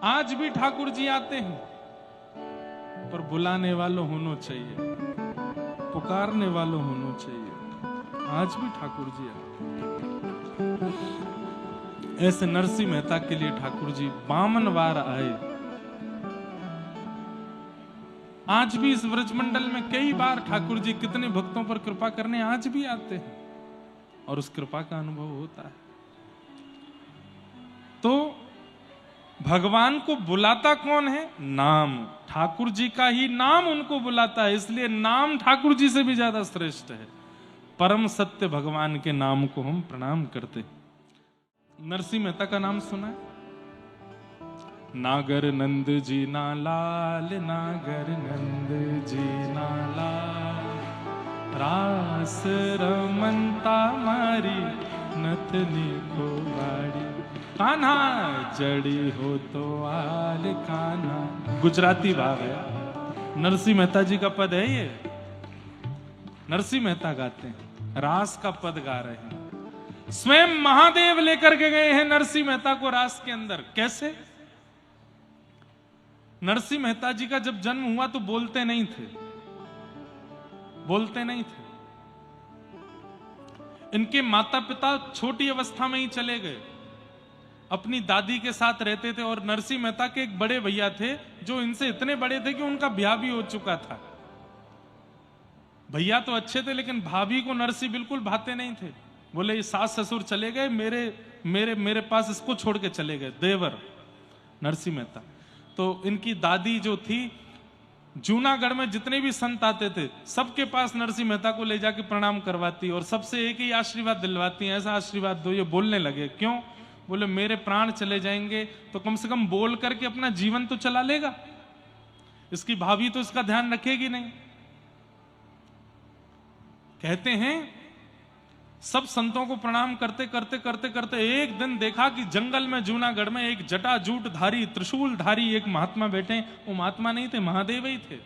आज भी ठाकुर जी आते हैं, पर बुलाने वालों होना चाहिए, पुकारने वालों होना चाहिए। आज भी ठाकुर जी आते। ऐसे नरसिंह मेहता के लिए ठाकुर जी 52 बार आए। आज भी इस व्रजमंडल में कई बार ठाकुर जी कितने भक्तों पर कृपा करने आज भी आते हैं और उस कृपा का अनुभव होता है। तो भगवान को बुलाता कौन है? नाम। ठाकुर जी का ही नाम उनको बुलाता है, इसलिए नाम ठाकुर जी से भी ज्यादा श्रेष्ठ है। परम सत्य भगवान के नाम को हम प्रणाम करते हैं। नरसिंह मेहता का नाम सुना है? नागर नंद जी ना लाल, नागर नंद जी ना लाल, रास रमनता मारी नथनी को बाड़ी, कान्हा जड़ी हो तो आल कान्हा। गुजराती भाव है, नरसिंह मेहता जी का पद है ये। नरसिंह मेहता गाते हैं, रास का पद गा रहे हैं। स्वयं महादेव लेकर के गए हैं नरसिंह मेहता को रास के अंदर। कैसे? नरसिंह मेहता जी का जब जन्म हुआ तो बोलते नहीं थे, बोलते नहीं थे। इनके माता पिता छोटी अवस्था में ही चले गए, अपनी दादी के साथ रहते थे। और नरसिंह मेहता के एक बड़े भैया थे जो इनसे इतने बड़े थे कि उनका ब्याह भी हो चुका था। भैया तो अच्छे थे, लेकिन भाभी को नरसिंह बिल्कुल भाते नहीं थे। बोले ये सास ससुर चले गए, मेरे पास इसको छोड़ के चले गए, देवर नरसिंह मेहता। तो इनकी दादी जो थी, जूनागढ़ में जितने भी संत आते थे सबके पास नरसिंह मेहता को ले जाके प्रणाम करवाती और सबसे एक ही आशीर्वाद दिलवाती, ऐसा आशीर्वाद दो। ये बोलने लगे, क्यों? बोले मेरे प्राण चले जाएंगे तो कम से कम बोल करके अपना जीवन तो चला लेगा, इसकी भाभी तो इसका ध्यान रखेगी नहीं। कहते हैं सब संतों को प्रणाम करते करते करते करते एक दिन देखा कि जंगल में जूनागढ़ में एक जटाजूट धारी, त्रिशूल धारी एक महात्मा बैठे। वो महात्मा नहीं थे, महादेव ही थे।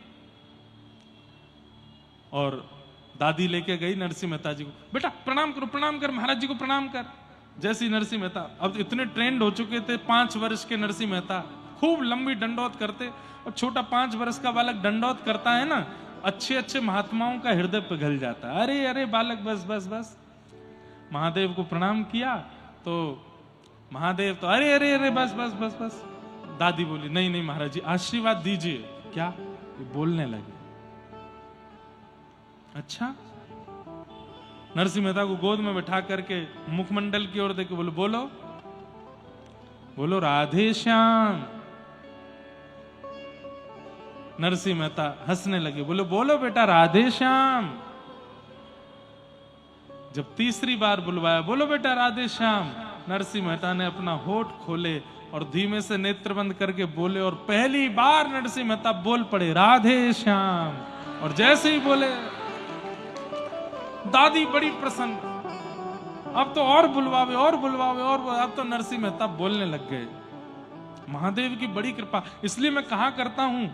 और दादी लेके गई नरसिंह मेहता जी को, बेटा प्रणाम करो, प्रणाम कर, महाराज जी को प्रणाम कर। जैसी नरसिंह मेहता, अब इतने ट्रेंड हो चुके थे, 5 वर्ष के नरसिंह मेहता खूब लंबी दंडौत करते। और छोटा 5 वर्ष का बालक दंडौत करता है ना, अच्छे अच्छे महात्माओं का हृदय पिघल जाता है। अरे अरे बालक बस बस बस। महादेव को प्रणाम किया तो महादेव तो अरे अरे अरे बस बस बस बस। दादी बोली नहीं नहीं महाराज जी आशीर्वाद दीजिए। क्या? ये बोलने लगे। अच्छा। नरसिंह मेहता को गोद में बैठा करके मुखमंडल की ओर देके बोलो, बोलो बोलो राधे श्याम। नरसिंह मेहता हंसने लगे, बोलो बोलो बेटा राधे श्याम। जब तीसरी बार बुलवाया, बोलो बेटा राधे श्याम, नरसिंह मेहता ने अपना होठ खोले और धीमे से नेत्र बंद करके बोले, और पहली बार नरसिंह मेहता बोल पड़े राधे श्याम। और जैसे ही बोले दादी बड़ी प्रसन्न, अब तो और बुलवावे और बुलवावे और अब तो नरसिंह मेहता बोलने लग गए। महादेव की बड़ी कृपा। इसलिए मैं कहा करता हूं,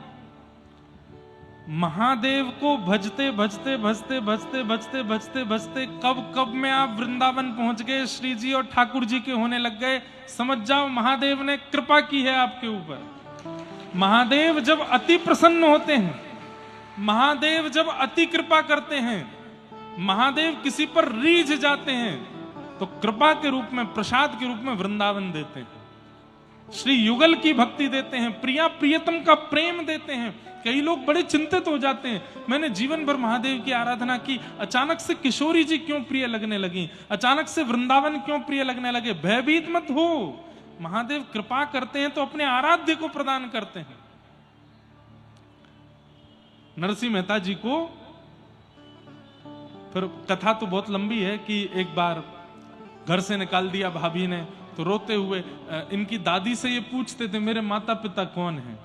महादेव को भजते भजते भजते भजते भजते भजते भजते कब में आप वृंदावन पहुंच गए, श्री जी और ठाकुर जी के होने लग गए, समझ जाओ महादेव ने कृपा की है आपके ऊपर। महादेव जब अति प्रसन्न होते हैं, महादेव जब अति कृपा करते हैं, महादेव किसी पर रीझ जाते हैं तो कृपा के रूप में, प्रसाद के रूप में वृंदावन देते हैं, श्री युगल की भक्ति देते हैं, प्रिया प्रियतम का प्रेम देते हैं। कई लोग बड़े चिंतित हो जाते हैं, मैंने जीवन भर महादेव की आराधना की, अचानक से किशोरी जी क्यों प्रिय लगने लगी, अचानक से वृंदावन क्यों प्रिय लगने लगे। भयभीत मत हो, महादेव कृपा करते हैं तो अपने आराध्य को प्रदान करते हैं। नरसिंह मेहता जी को फिर कथा तो बहुत लंबी है कि एक बार घर से निकाल दिया भाभी ने, तो रोते हुए इनकी दादी से ये पूछते थे मेरे माता पिता कौन हैं।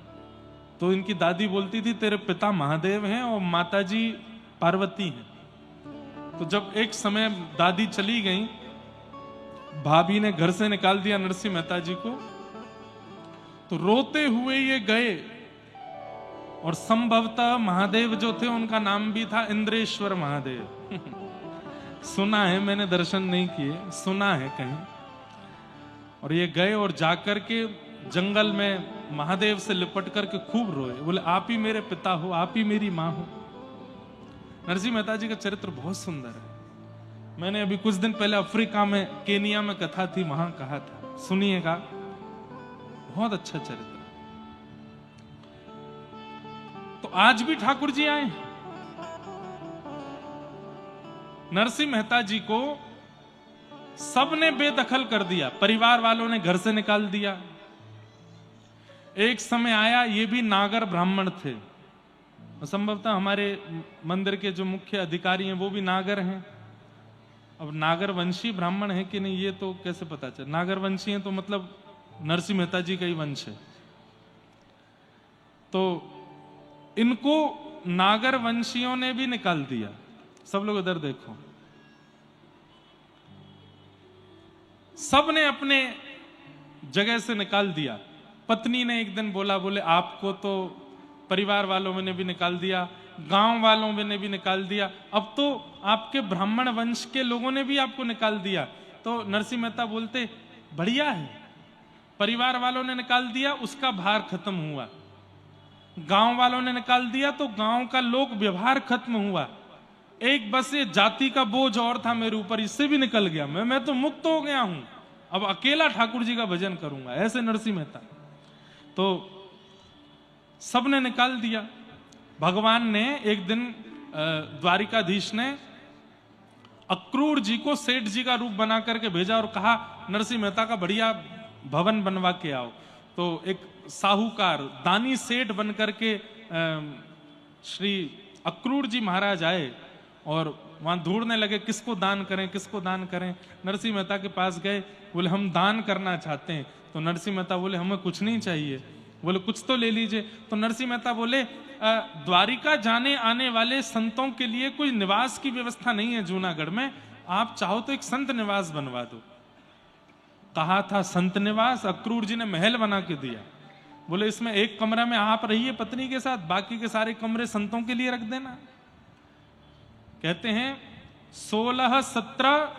तो इनकी दादी बोलती थी तेरे पिता महादेव हैं और माताजी पार्वती हैं। तो जब एक समय दादी चली गई, भाभी ने घर से निकाल दिया नरसिंह मेहता जी को, तो रोते हुए ये गए। और संभवतः महादेव जो थे उनका नाम भी था इंद्रेश्वर महादेव। सुना है, मैंने दर्शन नहीं किए, सुना है कहीं। और ये गए और जाकर के जंगल में महादेव से लिपट करके खूब रोए, बोले आप ही मेरे पिता हो, आप ही मेरी माँ हो। नरसिंह मेहता जी का चरित्र बहुत सुंदर है। मैंने अभी कुछ दिन पहले अफ्रीका में, केनिया में कथा थी, वहां कहा था, सुनिएगा, बहुत अच्छा चरित्र। तो आज भी ठाकुर जी आए। नरसिंह मेहता जी को सबने बेदखल कर दिया, परिवार वालों ने घर से निकाल दिया। एक समय आया, ये भी नागर ब्राह्मण थे, संभवतः हमारे मंदिर के जो मुख्य अधिकारी हैं वो भी नागर हैं। अब नागर वंशी ब्राह्मण है कि नहीं ये तो कैसे पता चले, नागर वंशी हैं तो मतलब नरसिंह मेहता जी का ही वंश है। तो इनको नागर वंशियों ने भी निकाल दिया। सब लोग इधर देखो, सब ने अपने जगह से निकाल दिया। पत्नी ने एक दिन बोला, बोले आपको तो परिवार वालों ने भी निकाल दिया, गांव वालों ने भी निकाल दिया, अब तो आपके ब्राह्मण वंश के लोगों ने भी आपको निकाल दिया। तो नरसिंह मेहता बोलते बढ़िया है, परिवार वालों ने निकाल दिया, उसका भार खत्म हुआ। गांव वालों ने निकाल दिया तो गांव का लोक व्यवहार खत्म हुआ। एक बस ये जाति का बोझ और था मेरे ऊपर, इससे भी निकल गया, मैं तो मुक्त हो गया हूं, अब अकेला ठाकुर जी का भजन करूंगा, ऐसे नरसिंह मेहता। तो सबने निकाल दिया। भगवान ने एक दिन, द्वारिकाधीश ने अक्रूर जी को सेठ जी का रूप बना करके भेजा और कहा नरसिंह मेहता का बढ़िया भवन बनवा के आओ। तो एक साहूकार दानी सेठ बन करके श्री अक्रूर जी महाराज आए और वहां ढूंढने लगे किसको दान करें, किसको दान करें। नरसिंह मेहता के पास गए, बोले हम दान करना चाहते हैं। तो नरसिंह मेहता बोले हमें कुछ नहीं चाहिए, बोले कुछ तो ले लीजिए। तो नरसिंह मेहता बोले द्वारिका जाने आने वाले संतों के लिए कोई निवास की व्यवस्था नहीं है जूनागढ़ में, आप चाहो तो एक संत निवास बनवा दो। कहा था संत निवास, अक्रूर जी ने महल बना के दिया। बोले इसमें एक कमरा में आप रहिए पत्नी के साथ, बाकी के सारे कमरे संतों के लिए रख देना। कहते हैं 16-17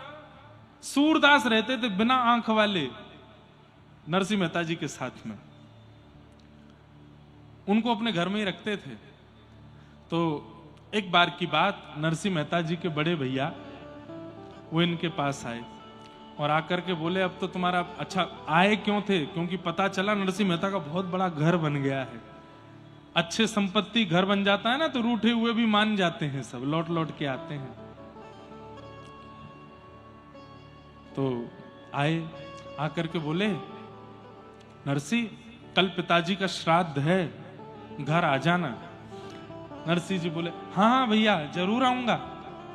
सूरदास रहते थे बिना आंख वाले नरसिंह मेहता जी के साथ में, उनको अपने घर में ही रखते थे। तो एक बार की बात, नरसिंह मेहता जी के बड़े भैया वो इनके पास आए और आकर के बोले अब तो तुम्हारा, अच्छा आए क्यों थे, क्योंकि पता चला नरसिंह मेहता का बहुत बड़ा घर बन गया है। अच्छे संपत्ति घर बन जाता है ना तो रूठे हुए भी मान जाते हैं, सब लौट लौट के आते हैं। तो आए, आकर के बोले नरसिंह कल पिताजी का श्राद्ध है, घर आ जाना। नरसिंह जी बोले हाँ हाँ भैया जरूर आऊंगा।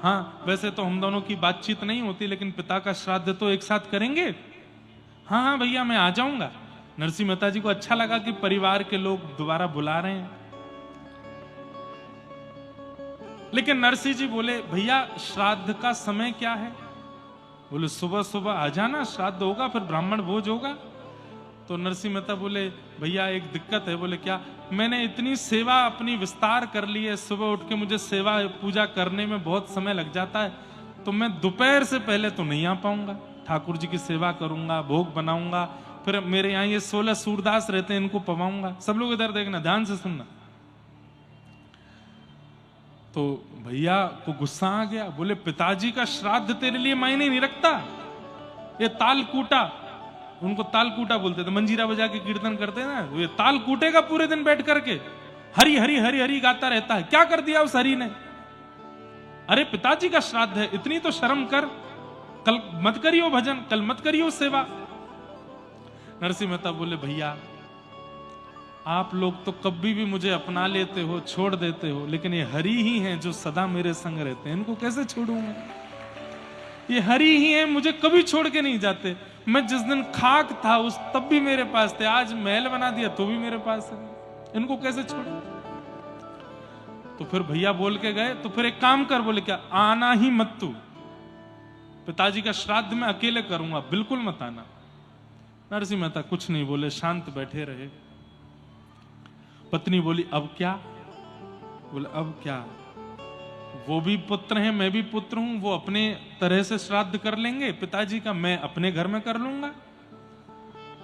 हाँ वैसे तो हम दोनों की बातचीत नहीं होती, लेकिन पिता का श्राद्ध तो एक साथ करेंगे। हाँ हाँ भैया मैं आ जाऊंगा। नरसिंह मेहता जी को अच्छा लगा कि परिवार के लोग दोबारा बुला रहे हैं। लेकिन नरसिंह जी बोले भैया श्राद्ध का समय क्या है? बोले सुबह सुबह आ जाना, श्राद्ध होगा फिर ब्राह्मण भोज होगा। तो नरसिंह मेहता बोले भैया एक दिक्कत है। बोले क्या? मैंने इतनी सेवा अपनी विस्तार कर ली है, सुबह उठ के मुझे सेवा पूजा करने में बहुत समय लग जाता है, तो मैं दोपहर से पहले तो नहीं आ पाऊंगा। ठाकुर जी की सेवा करूंगा, भोग बनाऊंगा, फिर मेरे यहाँ ये 16 सूरदास रहते हैं, इनको पवाऊंगा। सब लोग इधर देखना, ध्यान से सुनना। तो भैया को गुस्सा आ गया। बोले पिताजी का श्राद्ध तेरे लिए मायने नहीं रखता? ये तालकूटा, उनको तालकूटा बोलते थे, मंजीरा बजा के कीर्तन करते हैं ना, तो ये ताल कूटेगा पूरे दिन बैठ करके, हरी हरी हरी हरी गाता रहता है। क्या कर दिया उस हरी ने? अरे पिताजी का श्राद्ध है, इतनी तो शर्म कर, कल मत करियो भजन, कल मत करियो सेवा। नरसिंह मेहता बोले भैया आप लोग तो कभी भी मुझे अपना लेते हो, छोड़ देते हो, लेकिन ये हरि ही हैं जो सदा मेरे संग रहते हैं, इनको कैसे छोड़ूंगा? ये हरि ही हैं, मुझे कभी छोड़ के नहीं जाते। मैं जिस दिन खाक था उस तब भी मेरे पास थे, आज महल बना दिया तो भी मेरे पास है, इनको कैसे छोड़ूं? तो फिर भैया बोल के गए, तो फिर एक काम कर, बोले क्या? आना ही मत तू, पिताजी का श्राद्ध मैं अकेले करूंगा, बिल्कुल मत आना। नरसिंह मेहता कुछ नहीं बोले, शांत बैठे रहे। पत्नी बोली अब क्या? बोले अब क्या, वो भी पुत्र हैं, मैं भी पुत्र हूं, वो अपने तरह से श्राद्ध कर लेंगे पिताजी का, मैं अपने घर में कर लूंगा,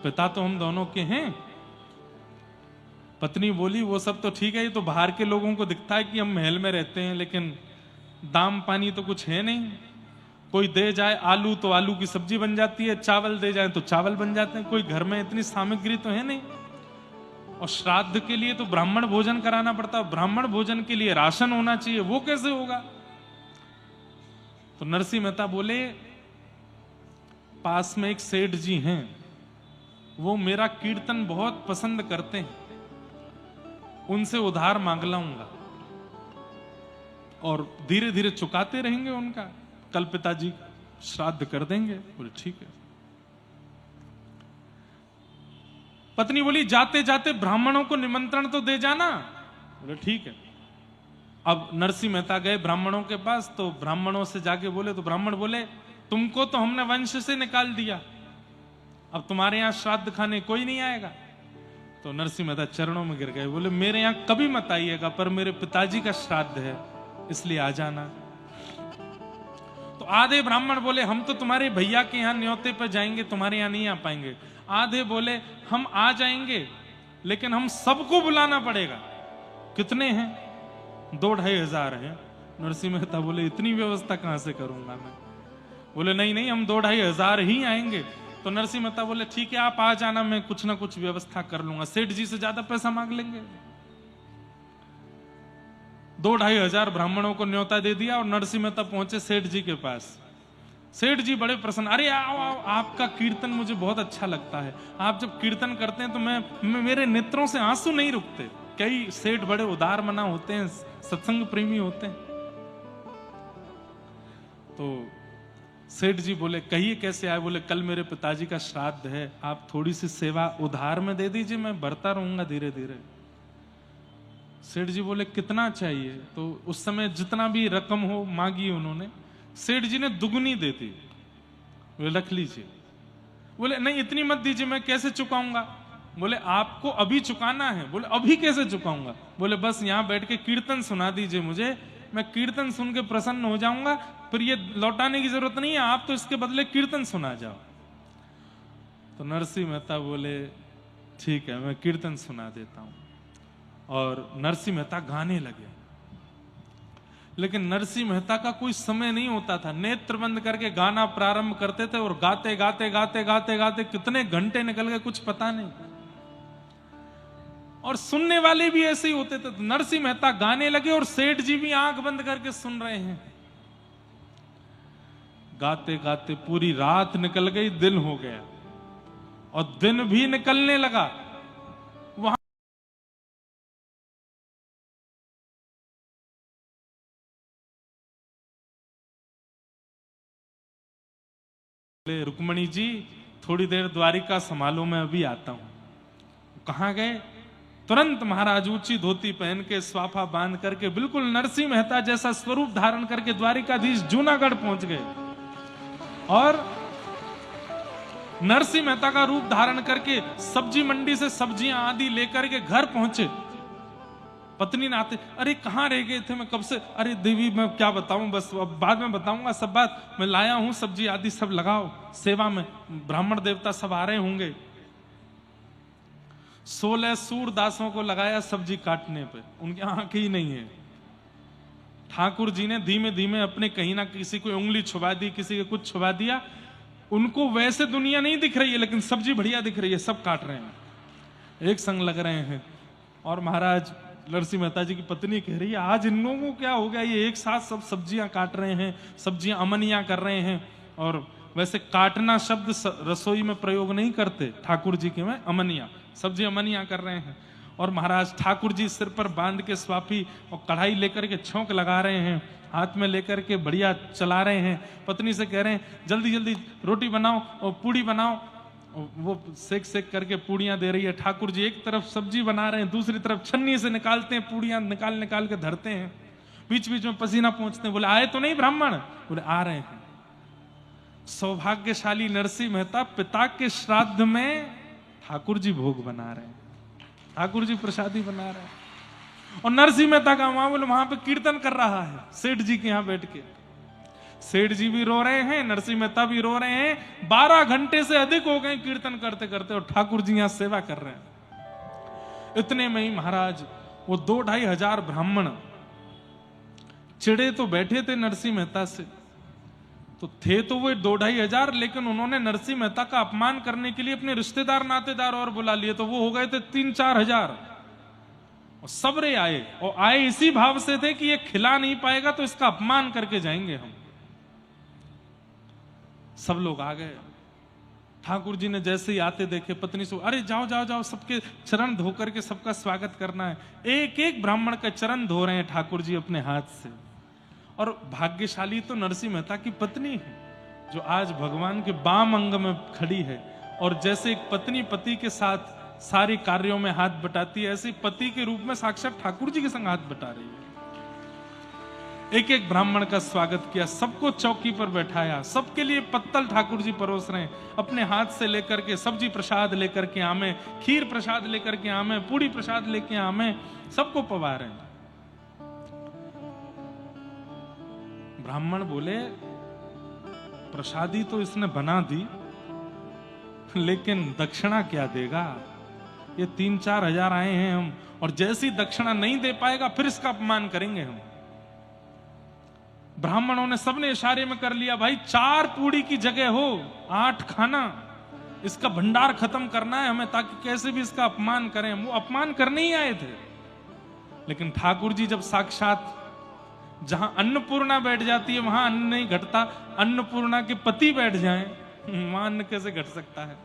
पिता तो हम दोनों के हैं। पत्नी बोली वो सब तो ठीक है, ये तो बाहर के लोगों को दिखता है कि हम महल में रहते हैं, लेकिन दाम पानी तो कुछ है नहीं। कोई दे जाए आलू तो आलू की सब्जी बन जाती है, चावल दे जाए तो चावल बन जाते हैं, कोई घर में इतनी सामग्री तो है नहीं। और श्राद्ध के लिए तो ब्राह्मण भोजन कराना पड़ता है, ब्राह्मण भोजन के लिए राशन होना चाहिए, वो कैसे होगा? तो नरसिंह मेहता बोले पास में एक सेठ जी हैं, वो मेरा कीर्तन बहुत पसंद करते हैं, उनसे उधार मांग लाऊंगा और धीरे धीरे चुकाते रहेंगे उनका, कल पिताजी श्राद्ध कर देंगे। बोले ठीक है। पत्नी बोली जाते जाते ब्राह्मणों को निमंत्रण तो दे जाना। बोले ठीक है। अब नरसिंह मेहता गए ब्राह्मणों के पास, तो ब्राह्मणों से जाके बोले, तो ब्राह्मण बोले तुमको तो हमने वंश से निकाल दिया, अब तुम्हारे यहां श्राद्ध खाने कोई नहीं आएगा। तो नरसिंह मेहता चरणों में गिर गए, बोले मेरे यहां कभी मत आइएगा, पर मेरे पिताजी का श्राद्ध है इसलिए आ जाना। तो आधे ब्राह्मण बोले हम तो तुम्हारे भैया के यहां न्योते पे जाएंगे, तुम्हारे यहां नहीं आ पाएंगे। आधे बोले हम आ जाएंगे लेकिन हम सबको बुलाना पड़ेगा। कितने हैं? 2-2.5 हजार हैं। नरसिंह मेहता बोले इतनी व्यवस्था कहां से करूंगा मैं? बोले नहीं नहीं, हम 2-2.5 हजार ही आएंगे। तो नरसिंह मेहता बोले ठीक है आप आ जाना, मैं कुछ ना कुछ व्यवस्था कर लूंगा, सेठ जी से ज्यादा पैसा मांग लेंगे। 2-2.5 हजार ब्राह्मणों को न्योता दे दिया और नरसिंह मेहता पहुंचे सेठ जी के पास। सेठ जी बड़े प्रसन्न, अरे आओ आओ, आपका कीर्तन मुझे बहुत अच्छा लगता है, आप जब कीर्तन करते हैं तो मैं मेरे नेत्रों से आंसू नहीं रुकते। कई सेठ बड़े उदार मना होते हैं, सत्संग प्रेमी होते हैं। तो सेठ जी बोले कहिए कैसे आए? बोले कल मेरे पिताजी का श्राद्ध है, आप थोड़ी सी सेवा उधार में दे दीजिए, मैं भरता रहूंगा धीरे धीरे। सेठ जी बोले कितना चाहिए? तो उस समय जितना भी रकम हो मांगी उन्होंने। सेठ जी ने दुगनी दे दी। बोले रख लीजिए। बोले नहीं इतनी मत दीजिए, मैं कैसे चुकाऊंगा? बोले आपको अभी चुकाना है। बोले अभी कैसे चुकाऊंगा? बोले बस यहां बैठ के कीर्तन सुना दीजिए मुझे, मैं कीर्तन सुन के प्रसन्न हो जाऊंगा, फिर ये लौटाने की जरूरत नहीं है, आप तो इसके बदले कीर्तन सुना जाओ। तो नरसिंह मेहता बोले ठीक है मैं कीर्तन सुना देता हूं। और नरसिंह मेहता गाने लगे, लेकिन नरसिंह मेहता का कोई समय नहीं होता था। नेत्र बंद करके गाना प्रारंभ करते थे और गाते गाते गाते गाते गाते कितने घंटे निकल गए कुछ पता नहीं। और सुनने वाले भी ऐसे ही होते थे। तो नरसिंह मेहता गाने लगे और सेठ जी भी आंख बंद करके सुन रहे हैं। गाते गाते पूरी रात निकल गई, दिन हो गया और दिन भी निकलने लगा। वहां रुक्मणी जी थोड़ी देर द्वारिका संभालो, मैं अभी आता हूं। कहां गए? तुरंत महाराज ऊंची धोती पहन के स्वाफा बांध करके बिल्कुल नरसिंह मेहता जैसा स्वरूप धारण करके द्वारिकाधीश जूनागढ़ पहुंच गए। और नरसिंह मेहता का रूप धारण करके सब्जी मंडी से सब्जियां आदि लेकर के घर पहुंचे। पत्नी ने आते, अरे कहां रह गए थे, मैं कब से? अरे देवी मैं क्या बताऊं, बस अब बाद में बताऊंगा सब बात, मैं लाया हूं सब्जी आदि सब लगाओ सेवा में, ब्राह्मण देवता सब आ रहे होंगे। 16 सूरदासों को लगाया सब्जी काटने पे, उनकी आंखें ही नहीं है। ठाकुर जी ने धीमे धीमे अपने कहीं ना किसी को उंगली छुपा दी, किसी के कुछ छुपा दिया। उनको वैसे दुनिया नहीं दिख रही है लेकिन सब्जी बढ़िया दिख रही है, सब काट रहे हैं, एक संग लग रहे हैं। और महाराज नरसिंह मेहता जी की पत्नी कह रही है आज इन लोगों को क्या हो गया, ये एक साथ सब सब्जियां काट रहे हैं, सब्जियां अमनियां कर रहे हैं। और वैसे काटना शब्द रसोई में प्रयोग नहीं करते ठाकुर जी के, में अमनिया, सब्जी अमनियां कर रहे हैं। और महाराज ठाकुर जी सिर पर बांध के स्वाफी और कढ़ाई लेकर के छौंक लगा रहे हैं, हाथ में लेकर के बढ़िया चला रहे हैं। पत्नी से कह रहे हैं जल्दी जल्दी रोटी बनाओ और पूड़ी बनाओ। वो सेक सेक करके पूड़ियां दे रही है। ठाकुर जी एक तरफ सब्जी बना रहे हैं, दूसरी तरफ छन्नी से निकालते हैं, पूड़ियां निकाल निकाल के धरते हैं। बीच बीच में पसीना पहुंचते हैं। बोले आए तो नहीं ब्राह्मण? बोले आ रहे हैं। सौभाग्यशाली नरसिंह मेहता पिता के श्राद्ध में ठाकुर जी भोग बना रहे हैं, ठाकुर जी प्रसादी बना रहे हैं। और नरसिंह मेहता का वहां पे कीर्तन कर रहा है सेठ जी के यहां बैठ के। सेठ जी भी रो रहे हैं, नरसिंह मेहता भी रो रहे हैं। 12 घंटे से अधिक हो गए कीर्तन करते करते और ठाकुर जी यहां सेवा कर रहे हैं। इतने में ही महाराज वो 2-2.5 हजार ब्राह्मण चिड़े तो बैठे थे नरसिंह मेहता से, तो थे तो वो 2-2.5 हजार, लेकिन उन्होंने नरसिंह मेहता का अपमान करने के लिए अपने रिश्तेदार नातेदार और बुला लिए, तो वो हो गए थे 3-4 हजार। और सबरे आए, और आए इसी भाव से थे कि ये खिला नहीं पाएगा तो इसका अपमान करके जाएंगे हम। सब लोग आ गए। ठाकुर जी ने जैसे ही आते देखे, पत्नी से अरे जाओ जाओ जाओ, सबके चरण धो करके सबका स्वागत करना है। एक एक ब्राह्मण का चरण धो रहे हैं ठाकुर जी अपने हाथ से। और भाग्यशाली तो नरसिंह मेहता की पत्नी है, जो आज भगवान के वाम अंग में खड़ी है। और जैसे एक पत्नी पति के साथ सारे कार्यों में हाथ बटाती है, ऐसे पति के रूप में साक्षात ठाकुर जी के संग हाथ बटा रही है। एक एक ब्राह्मण का स्वागत किया, सबको चौकी पर बैठाया, सबके लिए पत्तल ठाकुर जी परोस रहे हैं, अपने हाथ से लेकर के सब्जी प्रसाद लेकर के आमे, खीर प्रसाद लेकर के आमे, पूड़ी प्रसाद लेके आमे, सबको पवा रहे हैं। ब्राह्मण बोले प्रसादी तो इसने बना दी, लेकिन दक्षिणा क्या देगा? ये 3-4 हजार आए हैं हम, और जैसी दक्षिणा नहीं दे पाएगा फिर इसका अपमान करेंगे हम। ब्राह्मणों ने सबने इशारे में कर लिया, भाई 4 पूड़ी की जगह हो 8 खाना, इसका भंडार खत्म करना है हमें, ताकि कैसे भी इसका अपमान करें। वो अपमान करने ही आए थे, लेकिन ठाकुर जी जब साक्षात जहां अन्नपूर्णा बैठ जाती है वहां अन्न नहीं घटता, अन्नपूर्णा के पति बैठ जाएं वहां अन्न कैसे घट सकता है।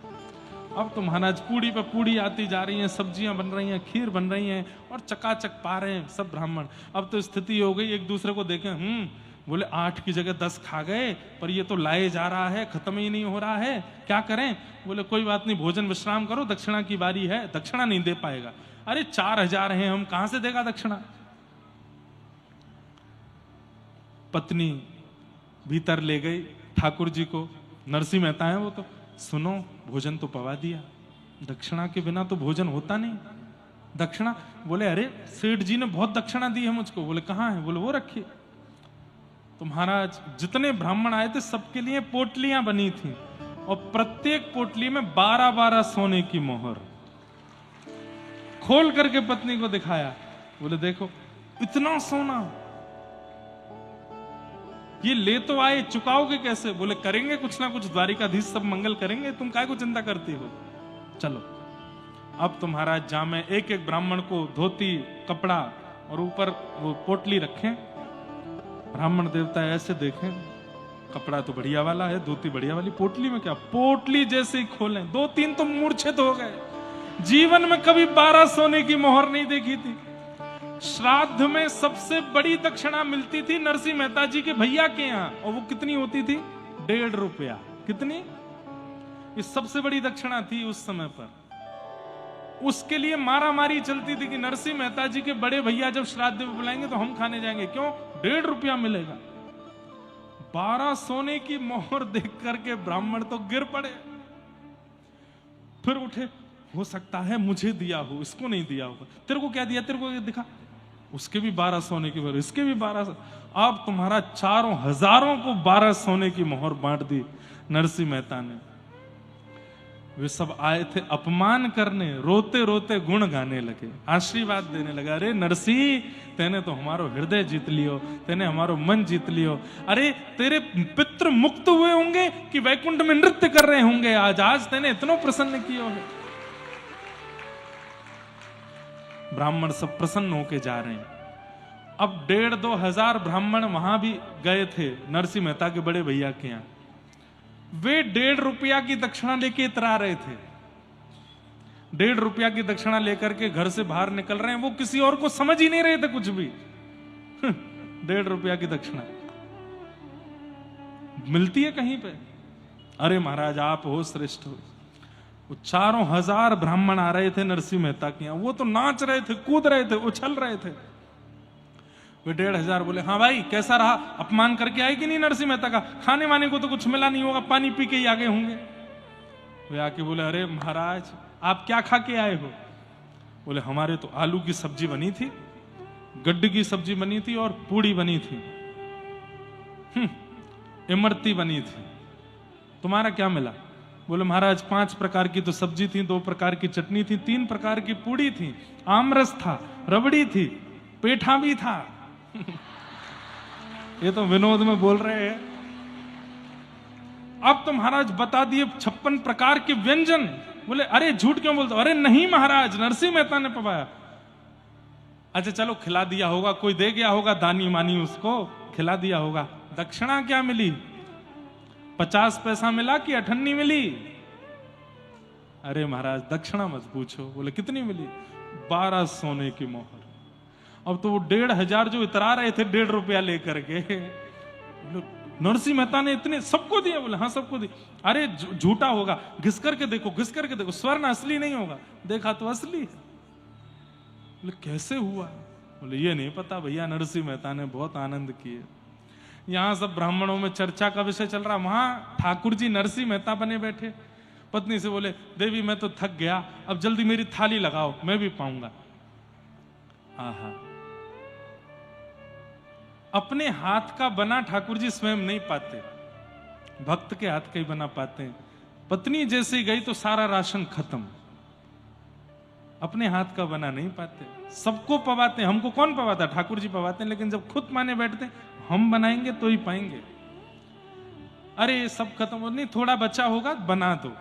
अब तो महाराज पूड़ी पे पूड़ी आती जा रही हैं, सब्जियां बन रही हैं, खीर बन रही हैं, और चकाचक पा रहे हैं सब ब्राह्मण। अब तो स्थिति हो गई, एक दूसरे को देखें, बोले 8 की जगह 10 खा गए, पर ये तो लाए जा रहा है, खत्म ही नहीं हो रहा है, क्या करें? बोले कोई बात नहीं, भोजन विश्राम करो, दक्षिणा की बारी है, दक्षिणा नहीं दे पाएगा। अरे 4 हजार हैं हम, कहां से देगा दक्षिणा? पत्नी भीतर ले गई ठाकुर जी को, नरसिंह मेहता है वो, तो सुनो भोजन तो पवा दिया, दक्षिणा के बिना तो भोजन होता नहीं। दक्षिणा? बोले अरे सेठ जी ने बहुत दक्षिणा दी है मुझको। बोले कहाँ है? बोले वो रखिए। तो महाराज जितने ब्राह्मण आए थे सबके लिए पोटलियां बनी थी, और प्रत्येक पोटली में 12-12 सोने की मोहर। खोल करके पत्नी को दिखाया, बोले देखो इतना सोना, ये ले तो आए, चुकाओगे कैसे? बोले करेंगे कुछ ना कुछ, द्वारिकाधीश सब मंगल करेंगे, तुम काय को चिंता करती हो, चलो। अब तो महाराज जामे, एक एक ब्राह्मण को धोती कपड़ा और ऊपर वो पोटली रखें। ब्राह्मण देवता ऐसे देखें, कपड़ा तो बढ़िया वाला है, धोती बढ़िया वाली, पोटली में क्या? पोटली जैसे ही खोलें 2-3 तो मूर्छित हो गए। जीवन में कभी 12 सोने की मोहर नहीं देखी थी। श्राद्ध में सबसे बड़ी दक्षिणा मिलती थी नरसिंह मेहता जी के भैया के यहाँ, और वो कितनी होती थी? 1.5 रुपया। कितनी? ये सबसे बड़ी दक्षिणा थी उस समय पर। उसके लिए मारा मारी चलती थी कि नरसिंह मेहता जी के बड़े भैया जब श्राद्ध में बुलाएंगे तो हम खाने जाएंगे। क्यों? 1.5 रुपया मिलेगा। 12 सोने की मोहर देख करके ब्राह्मण तो गिर पड़े, फिर उठे, हो सकता है मुझे दिया हो, इसको नहीं दिया होगा। तेरे को क्या दिया? तेरे को दिखा, उसके भी 12 सोने की मोहर, इसके भी 12। अब तुम्हारा 4 हजारों को 12 सोने की मोहर बांट दी नरसिंह मेहता ने। वे सब आए थे अपमान करने, रोते रोते गुण गाने लगे, आशीर्वाद देने लगा। अरे नरसिंह, तेने तो हमारो हृदय जीत लियो, तेने हमारो मन जीत लियो। अरे तेरे पितृ मुक्त हुए होंगे कि वैकुंठ में नृत्य कर रहे होंगे आज तेने इतना प्रसन्न किया है। ब्राह्मण सब प्रसन्न होके जा रहे हैं। अब 1.5-2 हजार ब्राह्मण वहां भी गए थे नरसिंह मेहता के बड़े भैया के यहाँ। वे 1.5 रुपया की दक्षिणा लेके इतरा रहे थे। 1.5 रुपया की दक्षिणा लेकर के घर से बाहर निकल रहे हैं। वो किसी और को समझ ही नहीं रहे थे कुछ भी। 1.5 रुपया की दक्षिणा मिलती है कहीं पे? अरे महाराज आप हो श्रेष्ठ हो। वो 4 हजार ब्राह्मण आ रहे थे नरसिंह मेहता के यहाँ। वो तो नाच रहे थे, कूद रहे थे, उछल रहे थे। वे 1.5 हजार बोले, हाँ भाई कैसा रहा? अपमान करके आए कि नहीं नरसिंह मेहता का? खाने वाने को तो कुछ मिला नहीं होगा, पानी पी के ही आगे होंगे। वे आके बोले, अरे महाराज आप क्या खा के आए हो? बोले हमारे तो आलू की सब्जी बनी थी, गड्ढे की सब्जी बनी थी और पूड़ी बनी थी, इमरती बनी थी। तुम्हारा क्या मिला? बोले महाराज 5 प्रकार की तो सब्जी थी, 2 प्रकार की चटनी थी, 3 प्रकार की पूड़ी थी, आमरस था, रबड़ी थी, पेठा भी था। ये तो विनोद में बोल रहे हैं। अब तो महाराज बता दिए 56 प्रकार के व्यंजन। बोले अरे झूठ क्यों बोलते हो? अरे नहीं महाराज, नरसिंह मेहता ने पवाया। अच्छा चलो खिला दिया होगा, कोई दे गया होगा दानी मानी, उसको खिला दिया होगा। दक्षिणा क्या मिली? 50 पैसा मिला कि 98 मिली? अरे महाराज दक्षिणा मत पूछो। बोले कितनी मिली? 12 सोने की मोहर। अब तो वो 1500 जो इतरा रहे थे 1.5 रुपया लेकर के, नरसिंह मेहता ने इतने सबको दिए? बोले हाँ सबको दिए। अरे झूठा होगा, घिस करके देखो, घिस करके देखो, स्वर्ण असली नहीं होगा। देखा तो असली है। बोले कैसे हुआ? बोले ये नहीं पता भैया, नरसिंह मेहता ने बहुत आनंद किए। यहां सब ब्राह्मणों में चर्चा का विषय चल रहा, वहां ठाकुर जी नरसिंह मेहता बने बैठे। पत्नी से बोले देवी मैं तो थक गया, अब जल्दी मेरी थाली लगाओ, मैं भी पाऊंगा। आहा, अपने हाथ का बना ठाकुर जी स्वयं नहीं पाते, भक्त के हाथ का ही बना पाते हैं। पत्नी जैसे गई तो सारा राशन खत्म। अपने हाथ का बना नहीं पाते, सबको पवाते। हमको कौन पवाता? ठाकुर जी पवाते हैं। लेकिन जब खुद माने बैठते हम बनाएंगे तो ही पाएंगे। अरे सब खत्म हो, नहीं थोड़ा बचा होगा, बना दो।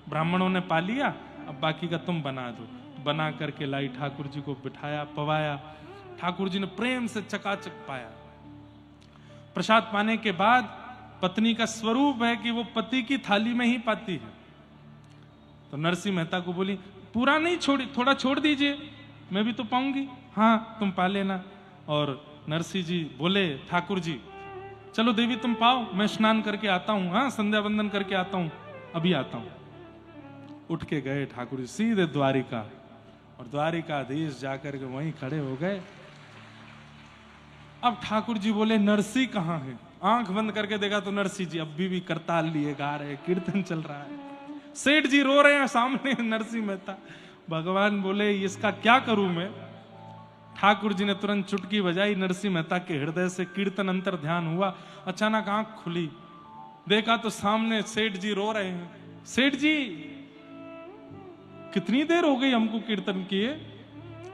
ब्राह्मणों ने पा लिया, अब बाकी का तुम बना दो। बना करके लाई, ठाकुर जी को बिठाया, पवाया। ठाकुर जी ने प्रेम से चकाचक पाया। प्रसाद पाने के बाद पत्नी का स्वरूप है कि वो पति की थाली में ही पाती है। तो नरसिंह मेहता को बोली पूरा नहीं छोड़ी, थोड़ा छोड़ दीजिए, मैं भी तो पाऊंगी। हाँ तुम पा लेना। और नरसिंह जी बोले ठाकुर जी चलो देवी तुम पाओ, मैं स्नान करके आता हूं, हाँ संध्या वंदन करके आता हूं, अभी आता हूं। उठ के गए ठाकुर जी सीधे द्वारिका, और द्वारिकाधीश जाकर के वहीं खड़े हो गए। अब ठाकुर जी बोले नरसिंह कहाँ है? आंख बंद करके देखा तो नरसिंह जी अभी भी करताल लिए गा रहे, कीर्तन चल रहा है। सेठ जी रो रहे हैं सामने, नरसिंह मेहता। भगवान बोले इसका क्या करूं मैं? ठाकुर जी ने तुरंत चुटकी बजाई, नरसिंह मेहता के हृदय से कीर्तन अंतर ध्यान हुआ। अचानक आंख खुली, देखा तो सामने सेठ जी रो रहे हैं। सेठ जी कितनी देर हो गई हमको कीर्तन किए?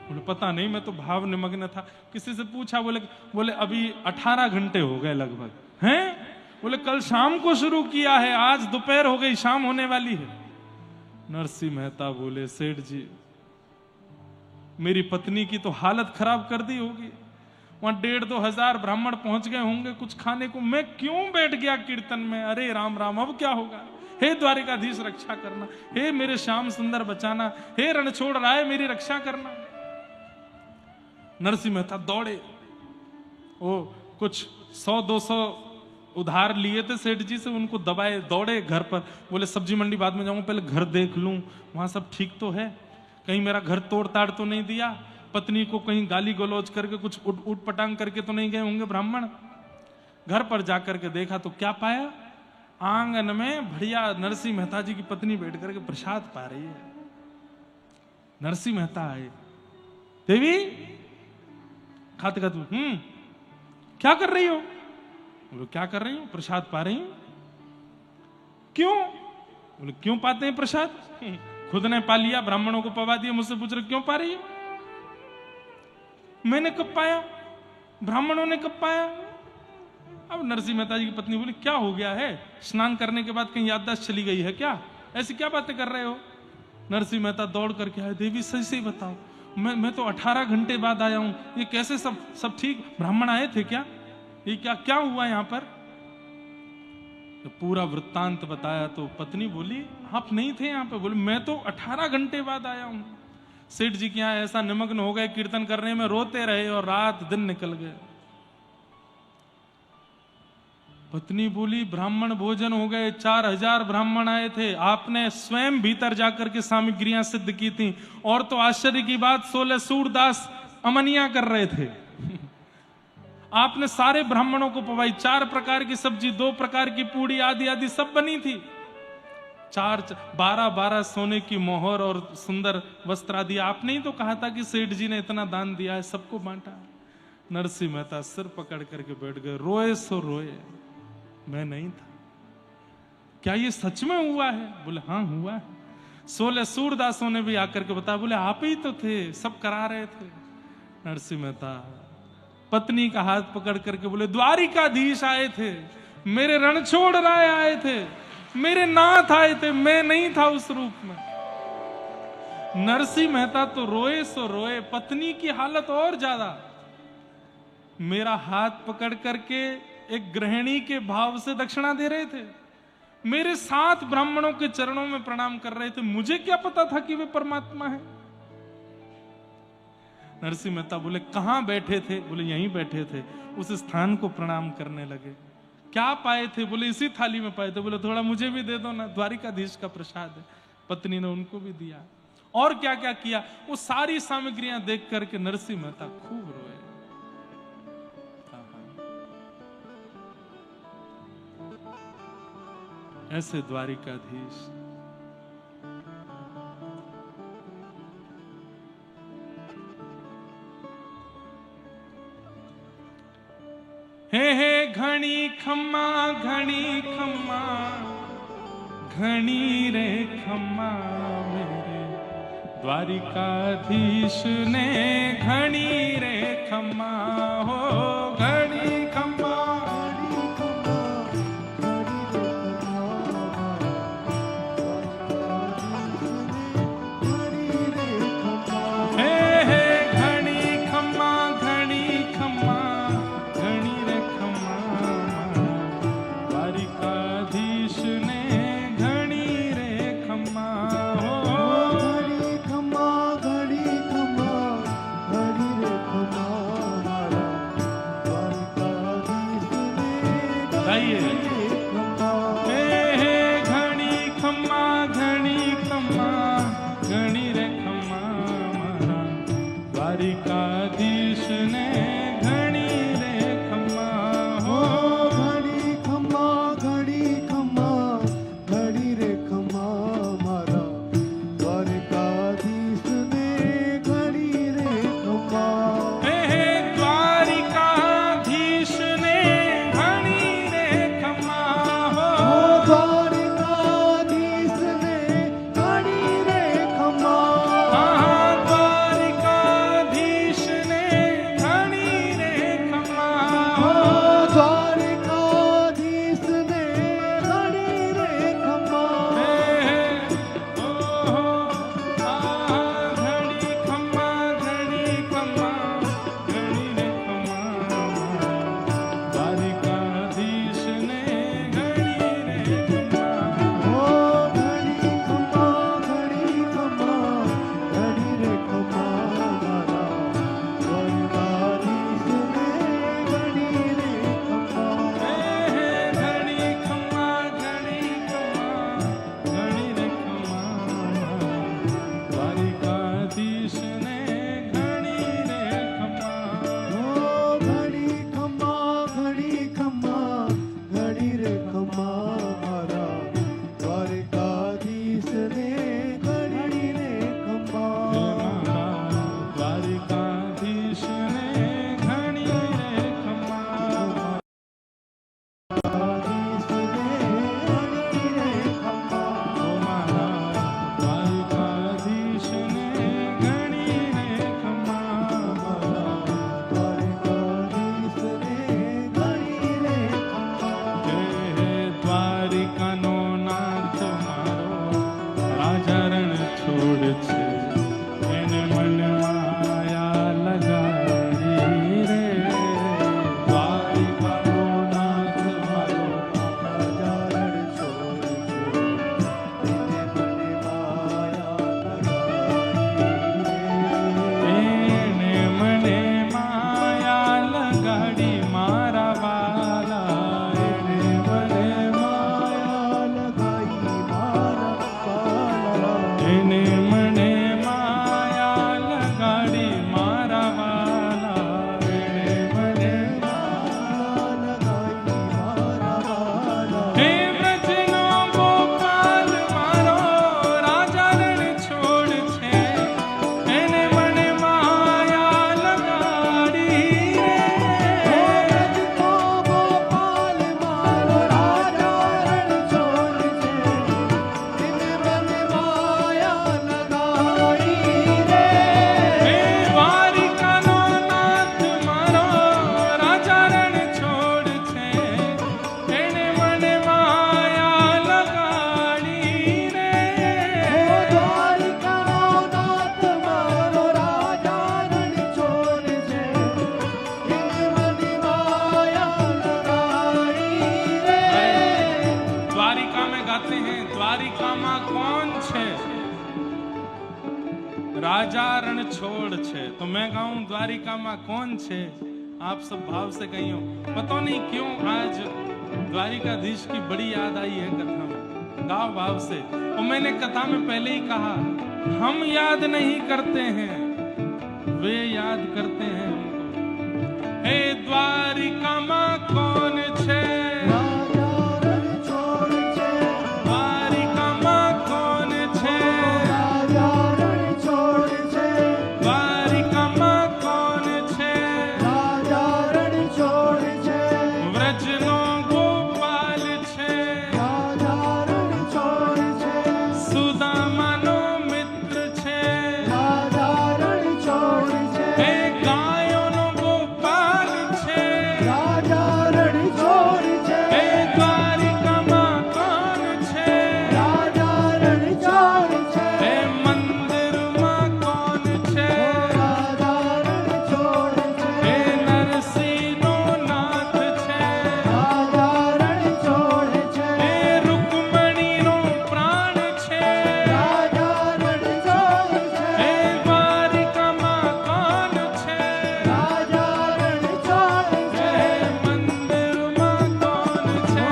बोले पता नहीं, मैं तो भाव निमग्न था। किसी से पूछा, बोले अभी 18 घंटे हो गए लगभग। हैं? बोले कल शाम को शुरू किया है, आज दोपहर हो गई, शाम होने वाली है। नरसिंह मेहता बोले सेठ जी मेरी पत्नी की तो हालत खराब कर दी होगी। वहां 1,500-2 हजार ब्राह्मण पहुंच गए होंगे कुछ खाने को, मैं क्यों बैठ गया कीर्तन में? अरे राम राम, अब क्या होगा? हे द्वारिकाधीश रक्षा करना, हे मेरे श्याम सुंदर बचाना, हे रणछोड़ राय मेरी रक्षा करना। नरसिंह मेहता दौड़े, वो कुछ 100-200 उधार लिए थे सेठ जी से, उनको दबाए, दौड़े घर पर। बोले सब्जी मंडी बाद में जाऊंगा, पहले घर देख लूं वहां सब ठीक तो है, कहीं मेरा घर तोड़ ताड़ तो नहीं दिया, पत्नी को कहीं गाली गलौज करके कुछ उठ पटांग करके तो नहीं गए होंगे ब्राह्मण। घर पर जाकर के देखा तो क्या पाया? आंगन में बढ़िया नरसिंह मेहता जी की पत्नी बैठ करके प्रसाद पा रही है। नरसिंह मेहता आए, देवी खाते खाते क्या कर रही हो? बोले क्या कर रही हूं? प्रसाद पा रही हूं। क्यों? बोले क्यों पाते हैं प्रसाद? खुद ने पा लिया, ब्राह्मणों को पवा दिया, मुझसे पूछ रहे क्यों पा रही है? मैंने कब पाया? ब्राह्मणों ने कब पाया? अब नरसिंह मेहता जी की पत्नी बोली क्या हो गया है? स्नान करने के बाद कहीं याददाश्त चली गई है क्या? ऐसी क्या बातें कर रहे हो? नरसिंह मेहता दौड़ करके आए, देवी सही सही बताओ, मैं तो 18 घंटे बाद आया हूं, ये कैसे? सब ठीक? ब्राह्मण आए थे क्या? ये क्या हुआ यहां पर? तो पूरा वृत्तांत बताया तो पत्नी बोली आप नहीं थे यहां पे? बोले मैं तो 18 घंटे बाद आया हूं। सेठ जी के यहां ऐसा निमग्न हो गए कीर्तन करने में, रोते रहे और रात दिन निकल गए। पत्नी बोली ब्राह्मण भोजन हो गए, 4000 ब्राह्मण आए थे, आपने स्वयं भीतर जाकर के सामग्रियां सिद्ध की थी, और तो आश्चर्य की बात 16 सूरदास अमनिया कर रहे थे। आपने सारे ब्राह्मणों को पवाई, 4 प्रकार की सब्जी, 2 प्रकार की पूड़ी आदि आदि सब बनी थी। 12 सोने की मोहर और सुंदर वस्त्र आदि। आपने ही तो कहा था कि सेठ जी ने इतना दान दिया है, सबको बांटा। नरसिंह मेहता सिर पकड़ करके बैठ गए, रोए सो रोए, मैं नहीं था। क्या ये सच में हुआ है? बोले हाँ हुआ है। 16 सूरदासों ने भी आकर के बताया, बोले आप ही तो थे, सब करा रहे थे। नरसिंह मेहता पत्नी का हाथ पकड़ करके बोले, द्वारिकाधीश आए थे, मेरे रणछोड़ राय आए थे, मेरे नाथ आए थे, मैं नहीं था उस रूप में। नरसिंह मेहता तो रोए सो रोए, पत्नी की हालत और ज्यादा। मेरा हाथ पकड़ करके एक गृहिणी के भाव से दक्षिणा दे रहे थे, मेरे 7 ब्राह्मणों के चरणों में प्रणाम कर रहे थे, मुझे क्या पता था कि वे परमात्मा है। नरसिंह मेहता बोले कहां बैठे थे? बोले यहीं बैठे थे। उस स्थान को प्रणाम करने लगे। क्या पाए थे? बोले इसी थाली में पाए थे। बोले थोड़ा मुझे भी दे दो ना, द्वारिकाधीश का प्रसाद है। पत्नी ने उनको भी दिया। और क्या क्या किया, वो सारी सामग्रियां देख करके नरसिंह मेहता खूब रोए। ऐसे द्वारिकाधीश। हे घणी खम्मा घणी रे खम्मा मेरे द्वारिकाधीश ने घणी रे खम्मा हो, घणी खम्मा राजा रण छोड़ छे। तो मैं गाऊं द्वारिका मां कौन छे, आप सब भाव से कहियो। पता नहीं क्यों आज द्वारिकाधीश की बड़ी याद आई है कथा में, गाओ भाव से। और मैंने कथा में पहले ही कहा, हम याद नहीं करते हैं, वे याद करते हैं हमको। हे द्वारिका मां कौन छे, द्वारिका मां कौन छे, द्वारिका मां कौन छे, व्रजनो गोपाल छे, सुदामानो मित्र छे, हे गायोनो गोपाल छे, हे द्वारिका मां कौन छे, हे मंदिर मां कौन छे, हे नरसिंहो नाथ छे, हे रुक्मणी नो प्राण छे, हे द्वारिका मां कौन छे, हे मंदिर मां कौन छे,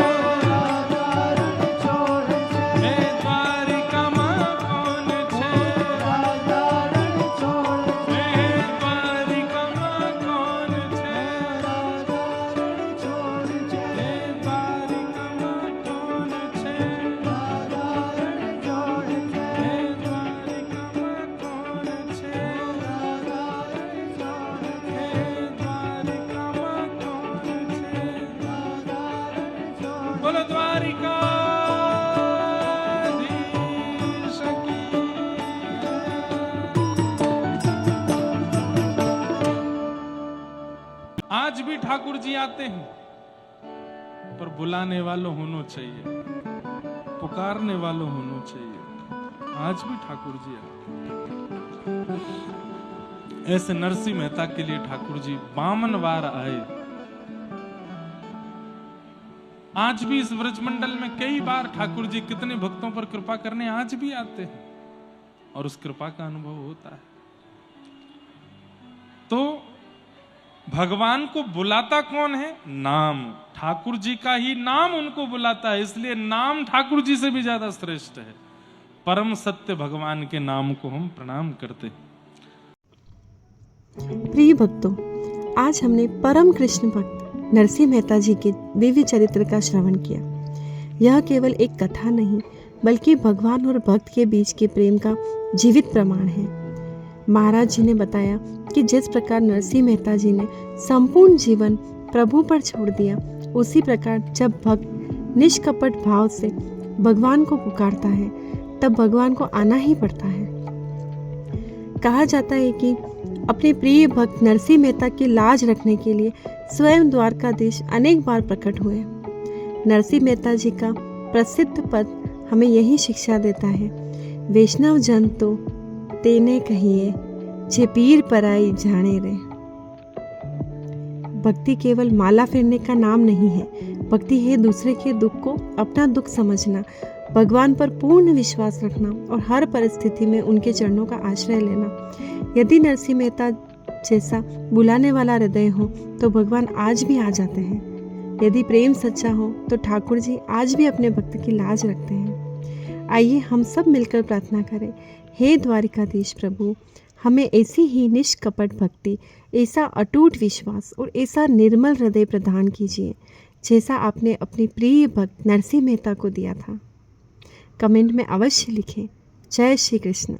हे द्वारिका मां कौन छे, हे द्वारिका मां कौन छे, हे द्वारिका मां कौन छे, हे द्वारिका मां कौन छे, हे द्वारिका मां कौन छे। बोलो द्वारिकाधीश की। आज भी ठाकुर जी आते हैं, पर बुलाने वालों होना चाहिए, पुकारने वालों होना चाहिए। आज भी ठाकुर जी आते हैं। ऐसे नरसिंह मेहता के लिए ठाकुर जी 52 बार आए। आज भी इस व्रजमंडल में कई बार ठाकुर जी कितने भक्तों पर कृपा करने आज भी आते हैं, और उस कृपा का अनुभव होता है। तो भगवान को बुलाता कौन है? नाम। ठाकुर जी का ही नाम उनको बुलाता है, इसलिए नाम ठाकुर जी से भी ज्यादा श्रेष्ठ है। परम सत्य भगवान के नाम को हम प्रणाम करते हैं। प्रिय भक्तों, आज हमने परम कृष्ण भक्त नरसिंह मेहता जी के दिव्य चरित्र का श्रवण किया। यह केवल एक कथा नहीं, बल्कि भगवान और भक्त के बीच के प्रेम का जीवित प्रमाण है। महाराज जी ने बताया कि जिस प्रकार नरसिंह मेहता जी ने संपूर्ण जीवन प्रभु पर छोड़ दिया, उसी प्रकार जब भक्त निष्कपट भाव से भगवान को पुकारता है, तब भगवान को आना ही पड़ता है। कहा जाता है कि अपने प्रिय भक्त नरसिंह मेहता की लाज रखने के लिए स्वयं द्वारकाधीश अनेक बार प्रकट हुए। नरसिंह मेहता जी का प्रसिद्ध पद हमें यही शिक्षा देता है, वैष्णव जन तो तेने कहिए, जे पीर पराई जाने रे। भक्ति केवल माला फेरने का नाम नहीं है, भक्ति है दूसरे के दुख को अपना दुख समझना, भगवान पर पूर्ण विश्वास रखना और हर परिस्थिति में उनके चरणों का आश्रय लेना। यदि नरसिंह मेहता जैसा बुलाने वाला हृदय हो तो भगवान आज भी आ जाते हैं। यदि प्रेम सच्चा हो तो ठाकुर जी आज भी अपने भक्त की लाज रखते हैं। आइए हम सब मिलकर प्रार्थना करें, हे द्वारिकाधीश प्रभु, हमें ऐसी ही निष्कपट भक्ति, ऐसा अटूट विश्वास और ऐसा निर्मल हृदय प्रदान कीजिए जैसा आपने अपने प्रिय भक्त नरसिंह मेहता को दिया था। कमेंट में अवश्य लिखें। जय श्री कृष्ण।